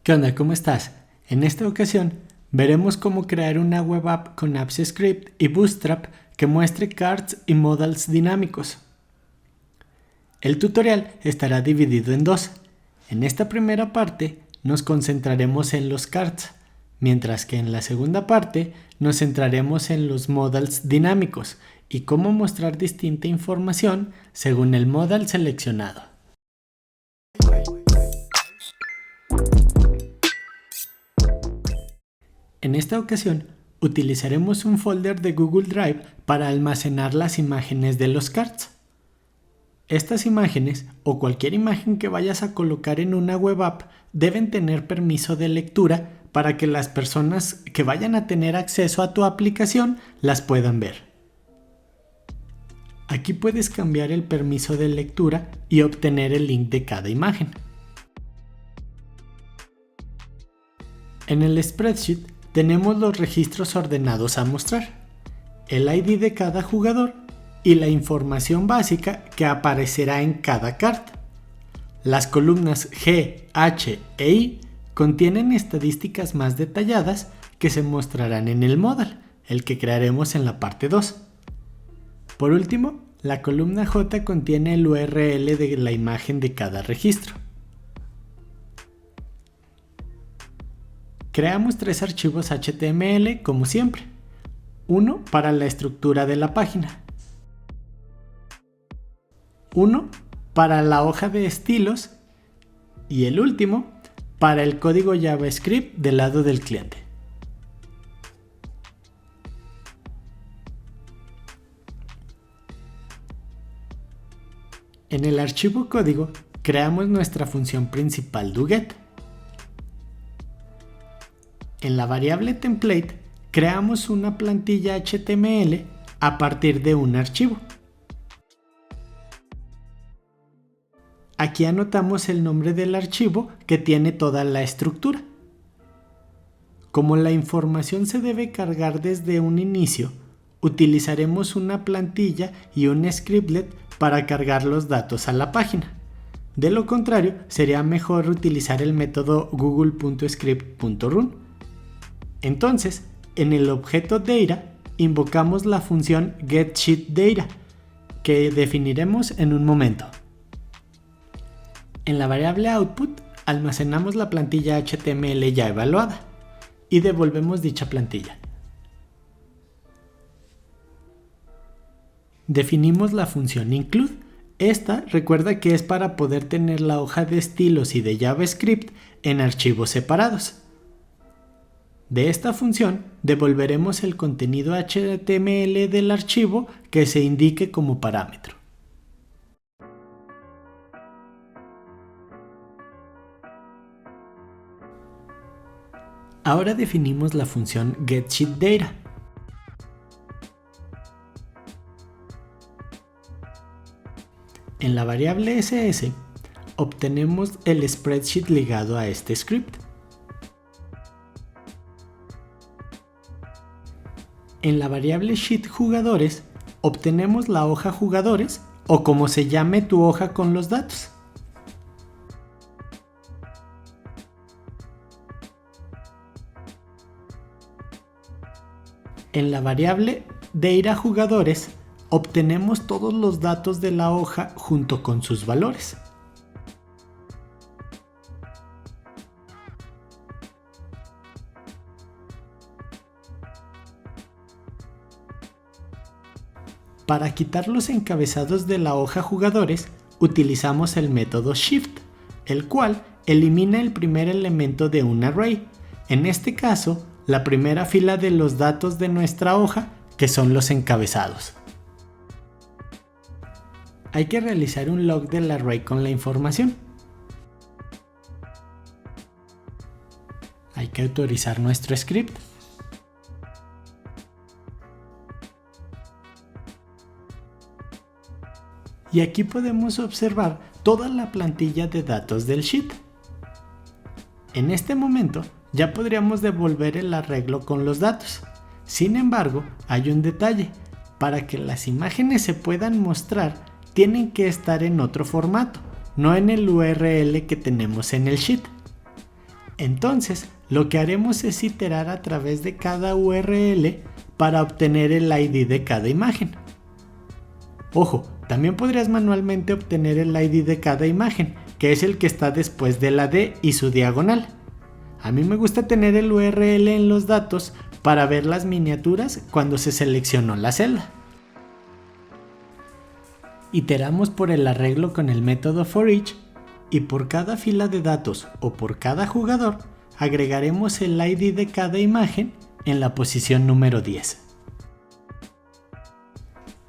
¿Qué onda? ¿Cómo estás? En esta ocasión veremos cómo crear una web app con AppsScript y Bootstrap que muestre cards y modals dinámicos. El tutorial estará dividido en dos. En esta primera parte nos concentraremos en los cards, mientras que en la segunda parte nos centraremos en los modals dinámicos y cómo mostrar distinta información según el modal seleccionado. En esta ocasión, utilizaremos un folder de Google Drive para almacenar las imágenes de los cards. Estas imágenes, o cualquier imagen que vayas a colocar en una web app, deben tener permiso de lectura para que las personas que vayan a tener acceso a tu aplicación las puedan ver. Aquí puedes cambiar el permiso de lectura y obtener el link de cada imagen. En el spreadsheet tenemos los registros ordenados a mostrar, el ID de cada jugador y la información básica que aparecerá en cada carta. Las columnas G, H e I contienen estadísticas más detalladas que se mostrarán en el modal, el que crearemos en la parte 2. Por último, la columna J contiene el URL de la imagen de cada registro. Creamos 3 archivos HTML como siempre. Uno para la estructura de la página. Uno para la hoja de estilos. Y el último para el código JavaScript del lado del cliente. En el archivo código creamos nuestra función principal doGet. En la variable template creamos una plantilla HTML a partir de un archivo. Aquí anotamos el nombre del archivo que tiene toda la estructura. Como la información se debe cargar desde un inicio, utilizaremos una plantilla y un scriptlet para cargar los datos a la página. De lo contrario, sería mejor utilizar el método google.script.run. Entonces, en el objeto data, invocamos la función getSheetData, que definiremos en un momento. En la variable output, almacenamos la plantilla HTML ya evaluada y devolvemos dicha plantilla. Definimos la función include. Esta recuerda que es para poder tener la hoja de estilos y de JavaScript en archivos separados. De esta función devolveremos el contenido HTML del archivo que se indique como parámetro. Ahora definimos la función getSheetData. En la variable ss obtenemos el spreadsheet ligado a este script. En la variable sheetJugadores obtenemos la hoja jugadores o como se llame tu hoja con los datos. En la variable dataJugadores obtenemos todos los datos de la hoja junto con sus valores. Para quitar los encabezados de la hoja jugadores, utilizamos el método shift, el cual elimina el primer elemento de un array, en este caso, la primera fila de los datos de nuestra hoja, que son los encabezados. Hay que realizar un log del array con la información. Hay que autorizar nuestro script. Y aquí podemos observar toda la plantilla de datos del sheet. En este momento ya podríamos devolver el arreglo con los datos. Sin embargo, hay un detalle. Para que las imágenes se puedan mostrar, tienen que estar en otro formato, no en el URL que tenemos en el sheet. Entonces, lo que haremos es iterar a través de cada URL para obtener el ID de cada imagen. Ojo, también podrías manualmente obtener el ID de cada imagen, que es el que está después de la D y su diagonal. A mí me gusta tener el URL en los datos para ver las miniaturas cuando se seleccionó la celda. Iteramos por el arreglo con el método forEach y por cada fila de datos o por cada jugador agregaremos el ID de cada imagen en la posición número 10.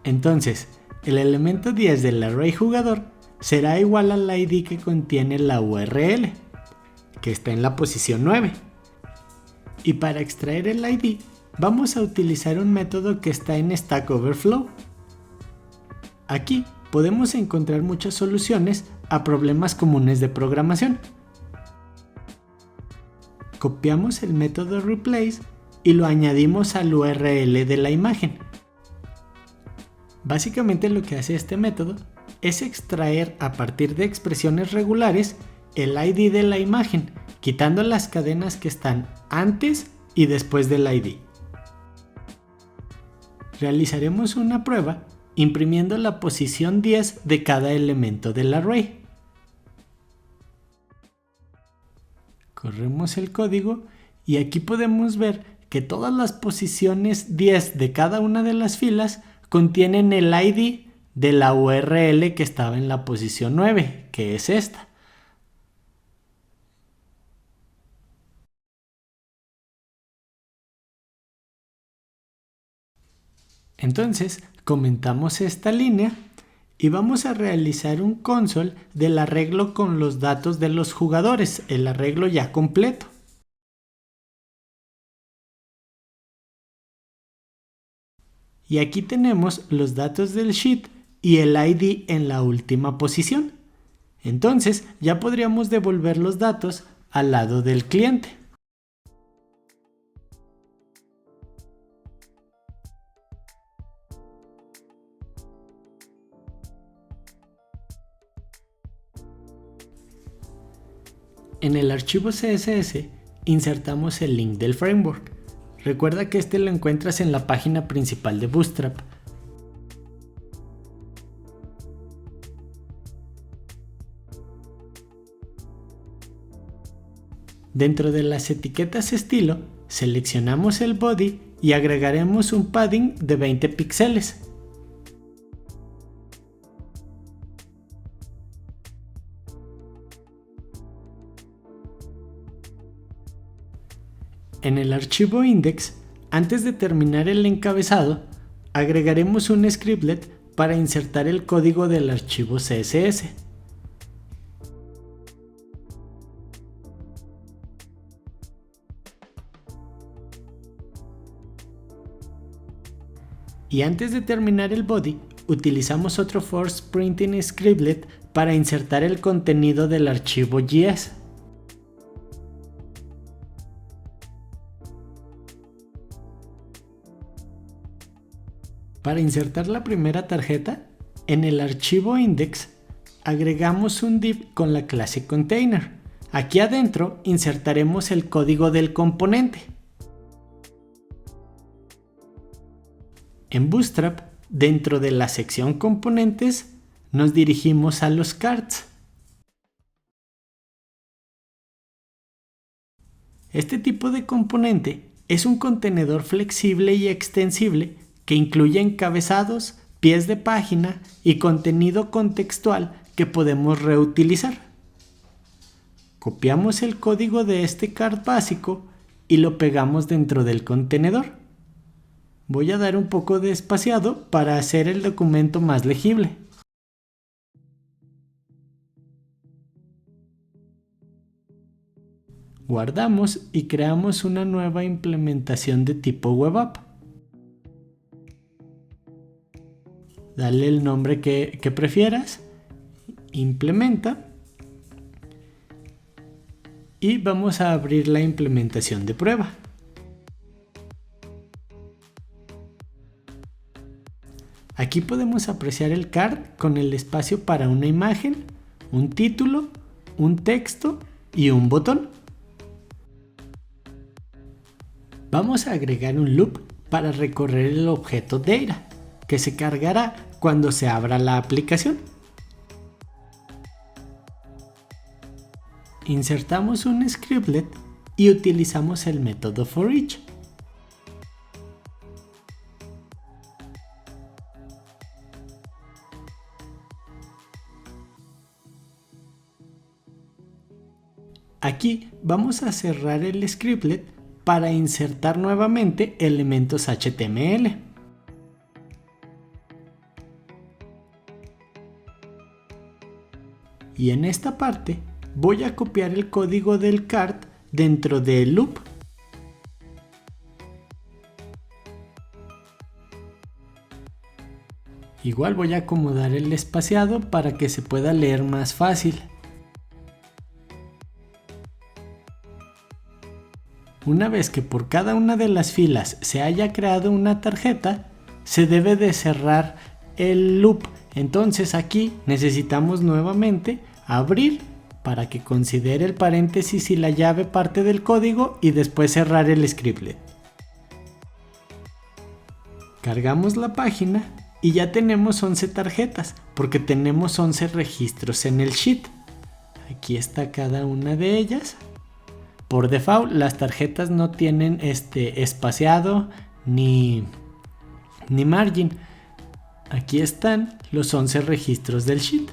Entonces, el elemento 10 del array jugador será igual al ID que contiene la URL, que está en la posición 9. Y para extraer el ID, vamos a utilizar un método que está en Stack Overflow. Aquí podemos encontrar muchas soluciones a problemas comunes de programación. Copiamos el método replace y lo añadimos al URL de la imagen. Básicamente lo que hace este método es extraer a partir de expresiones regulares el ID de la imagen, quitando las cadenas que están antes y después del ID. Realizaremos una prueba imprimiendo la posición 10 de cada elemento del array. Corremos el código y aquí podemos ver que todas las posiciones 10 de cada una de las filas contienen el ID de la URL que estaba en la posición 9, que es esta. Entonces, comentamos esta línea y vamos a realizar un console del arreglo con los datos de los jugadores, el arreglo ya completo. Y aquí tenemos los datos del sheet y el ID en la última posición. Entonces, ya podríamos devolver los datos al lado del cliente. En el archivo CSS insertamos el link del framework. Recuerda que este lo encuentras en la página principal de Bootstrap. Dentro de las etiquetas estilo, seleccionamos el body y agregaremos un padding de 20 píxeles. En el archivo index, antes de terminar el encabezado, agregaremos un scriptlet para insertar el código del archivo CSS. Y antes de terminar el body, utilizamos otro force printing scriptlet para insertar el contenido del archivo JS. Para insertar la primera tarjeta, en el archivo index agregamos un div con la clase container. Aquí adentro insertaremos el código del componente. En Bootstrap, dentro de la sección componentes, nos dirigimos a los cards. Este tipo de componente es un contenedor flexible y extensible que incluye encabezados, pies de página y contenido contextual que podemos reutilizar. Copiamos el código de este card básico y lo pegamos dentro del contenedor. Voy a dar un poco de espaciado para hacer el documento más legible. Guardamos y creamos una nueva implementación de tipo web app. Dale el nombre que prefieras, implementa y vamos a abrir la implementación de prueba. Aquí podemos apreciar el card con el espacio para una imagen, un título, un texto y un botón. Vamos a agregar un loop para recorrer el objeto Data, que se cargará cuando se abra la aplicación. Insertamos un scriptlet y utilizamos el método forEach. Aquí vamos a cerrar el scriptlet para insertar nuevamente elementos HTML. Y en esta parte voy a copiar el código del cart dentro del loop. Igual voy a acomodar el espaciado para que se pueda leer más fácil. Una vez que por cada una de las filas se haya creado una tarjeta, se debe de cerrar el loop. Entonces aquí necesitamos nuevamente abrir para que considere el paréntesis y la llave parte del código y después cerrar el scriptlet. Cargamos la página y ya tenemos 11 tarjetas porque tenemos 11 registros en el sheet. Aquí está cada una de ellas. Por default las tarjetas no tienen espaciado ni margin. Aquí están los 11 registros del sheet.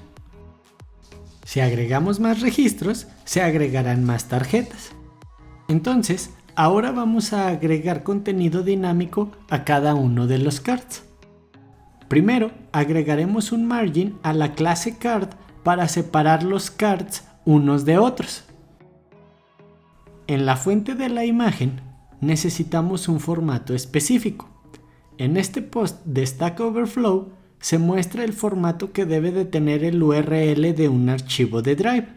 Si agregamos más registros, se agregarán más tarjetas. Entonces, ahora vamos a agregar contenido dinámico a cada uno de los cards. Primero, agregaremos un margin a la clase card para separar los cards unos de otros. En la fuente de la imagen necesitamos un formato específico. En este post de Stack Overflow se muestra el formato que debe de tener el URL de un archivo de Drive.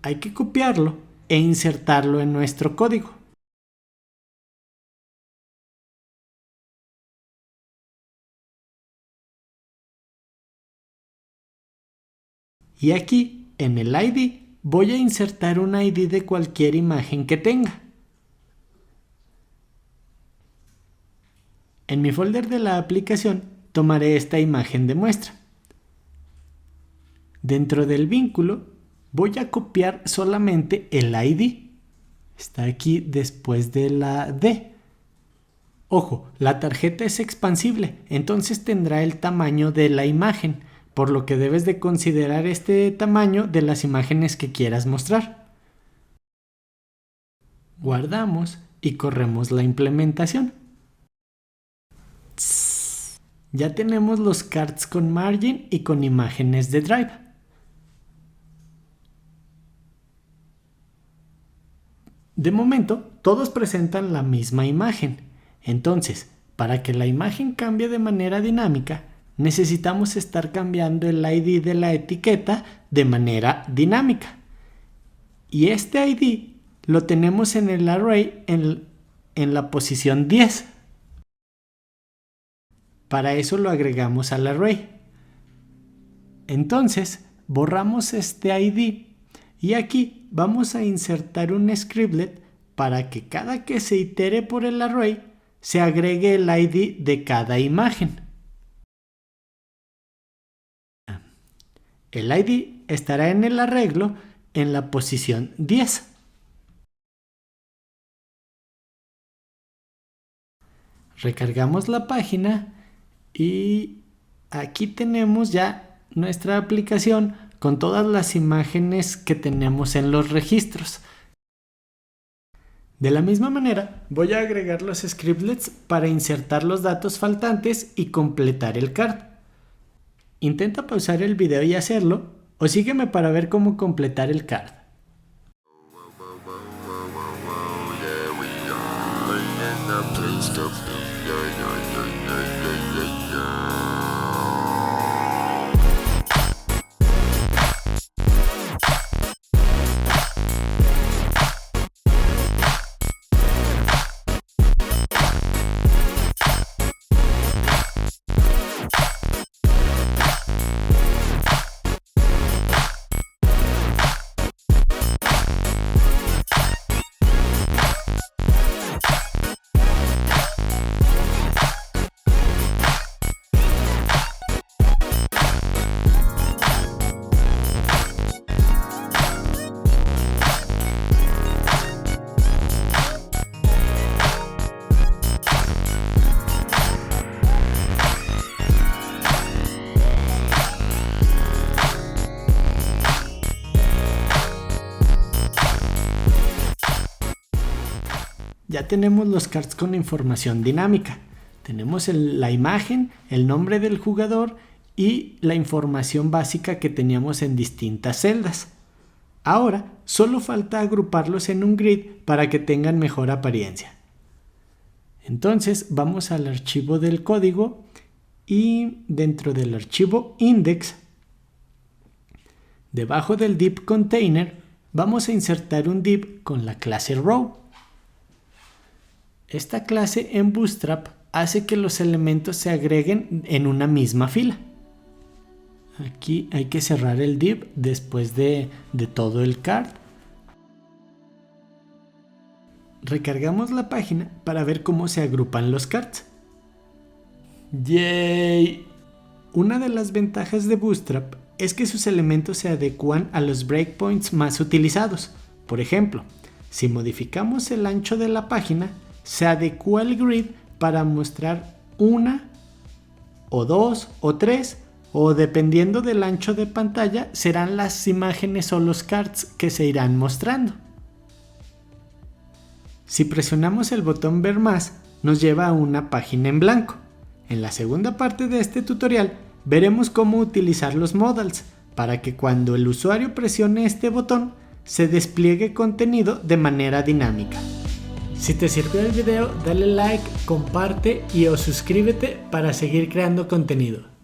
Hay que copiarlo e insertarlo en nuestro código. Y aquí, en el ID, voy a insertar un ID de cualquier imagen que tenga. En mi folder de la aplicación tomaré esta imagen de muestra. Dentro del vínculo voy a copiar solamente el ID. Está aquí después de la D. Ojo, la tarjeta es expansible, entonces tendrá el tamaño de la imagen, por lo que debes de considerar este tamaño de las imágenes que quieras mostrar. Guardamos y corremos la implementación. Ya tenemos los cards con margin y con imágenes de Drive. De momento, todos presentan la misma imagen. Entonces, para que la imagen cambie de manera dinámica, necesitamos estar cambiando el ID de la etiqueta de manera dinámica. Y este ID lo tenemos en el array en la posición 10. Para eso lo agregamos al array. Entonces, borramos este ID y aquí vamos a insertar un scriptlet para que cada que se itere por el array, se agregue el ID de cada imagen. El ID estará en el arreglo en la posición 10. Recargamos la página y aquí tenemos ya nuestra aplicación con todas las imágenes que tenemos en los registros. De la misma manera, voy a agregar los scriptlets para insertar los datos faltantes y completar el card. Intenta pausar el video y hacerlo, o sígueme para ver cómo completar el card. ya tenemos los cards con información dinámica. Tenemos la imagen, el nombre del jugador y la información básica que teníamos en distintas celdas. Ahora solo falta agruparlos en un grid para que tengan mejor apariencia. Entonces vamos al archivo del código y dentro del archivo index, debajo del div container, vamos a insertar un div con la clase row. Esta clase en Bootstrap hace que los elementos se agreguen en una misma fila. Aquí hay que cerrar el div después de todo el card. Recargamos la página para ver cómo se agrupan los cards. ¡Yay! Una de las ventajas de Bootstrap es que sus elementos se adecúan a los breakpoints más utilizados. Por ejemplo, si modificamos el ancho de la página, se adecúa el grid para mostrar una o dos o tres, o dependiendo del ancho de pantalla, serán las imágenes o los cards que se irán mostrando. Si presionamos el botón Ver más, nos lleva a una página en blanco. En la segunda parte de este tutorial veremos cómo utilizar los modals para que cuando el usuario presione este botón se despliegue contenido de manera dinámica. Si te sirvió el video, dale like, comparte y o suscríbete para seguir creando contenido.